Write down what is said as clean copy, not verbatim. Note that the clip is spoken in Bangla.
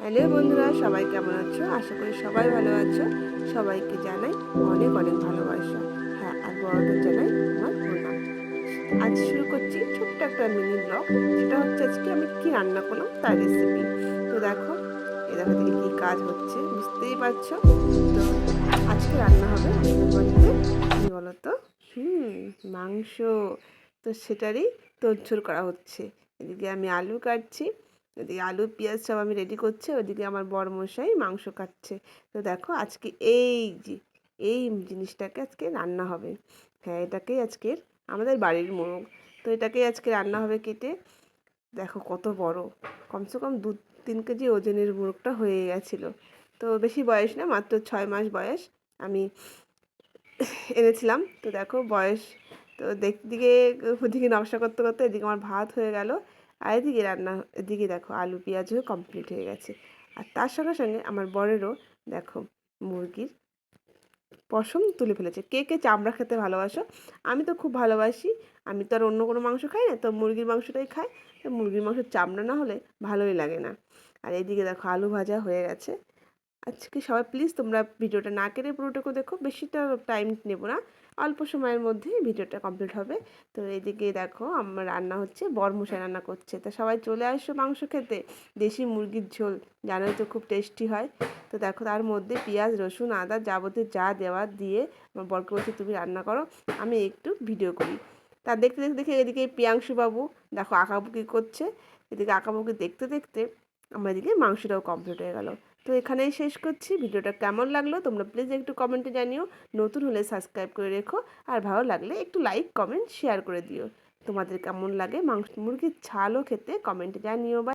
হ্যালো বন্ধুরা, সবাই কেমন আছো? আশা করি সবাই ভালো আছো। সবাইকে জানাই অনেক অনেক ভালোবাসা। হ্যাঁ, আর বড়দের জানাই আমার প্রণাম। আজ শুরু করছি ছোট্ট একটা মিনি ব্লগ। সেটা হচ্ছে আজকে আমি কি রান্না করলাম তার রেসিপি। তো দেখো, দেখো থেকে কী কাজ হচ্ছে বুঝতেই পারছো। তো আজকে রান্না হবে আমাদের বাড়িতে কী বলো তো, মাংস। তো সেটারই তোড়জোড় করা হচ্ছে। এদিকে আমি আলু কাটছি, এদিকে আলু পেঁয়াজ সব আমি রেডি করছি, ওদিকে আমার বড়মশাই মাংস কাটছে। তো দেখো আজকে এই জিনিসটাকে আজকে রান্না হবে। হ্যাঁ, এটাকেই আজকের আমাদের বাড়ির মোরগ। তো এটাকেই আজকে রান্না হবে কেটে। দেখো কত বড়, কমসে কম 2-3 কেজি ওজনের মোরগটা হয়ে গেছিলো। তো বেশি বয়স না, মাত্র 6 মাস বয়স আমি এনেছিলাম। তো দেখো বয়স, তো দিকে ওদিকে নকশা করতে করতে এদিকে আমার ভাত হয়ে গেল, আর এদিকে এদিকে দেখো আলু পেঁয়াজ হয়ে কমপ্লিট হয়ে গেছে। আর তার সঙ্গে সঙ্গে আমার বরেরও দেখো মুরগির পশম তুলে ফেলেছে। কে কে চামড়া খেতে ভালোবাসো? আমি তো খুব ভালোবাসি। আমি তো আর অন্য কোনো মাংস খাই না, তো মুরগির মাংসটাই খাই। তো মুরগির মাংসের চামড়া না হলে ভালোই লাগে না। আর এদিকে দেখো আলু ভাজা হয়ে গেছে। আজকে সবাই প্লিজ তোমরা ভিডিওটা না কেটে পুরোটুকু দেখো, বেশিটা টাইম নেব না, অল্প সময়ের মধ্যেই ভিডিওটা কমপ্লিট হবে। তো এদিকে দেখো আমার রান্না হচ্ছে, বরমশাই রান্না করছে। তা সবাই চলে আসো মাংস খেতে, দেশি মুরগির ঝোল, জানোই তো খুব টেস্টি হয়। তো দেখো তার মধ্যে পেঁয়াজ রসুন আদা যাবতীয় যা দেওয়ার দিয়ে আমার বরকে বলছে তুমি রান্না করো, আমি একটু ভিডিও করি। তা দেখতে দেখতে দেখে এদিকে প্রিয়াংশু বাবু দেখো আঁকাবুকি করছে। এদিকে আঁকাবুকি দেখতে দেখতে আমার এদিকে মাংসটাও কমপ্লিট হয়ে গেল। তো এখানেই শেষ করছি। ভিডিওটা কেমন লাগলো তোমরা প্লিজ একটু কমেন্টে জানিও। নতুন হলে সাবস্ক্রাইব করে রেখো, আর ভালো লাগলে একটু লাইক কমেন্ট শেয়ার করে দিও। তোমাদের কেমন লাগে মাংস মুরগির ঝালও খেতে কমেন্টে জানিও। বাই।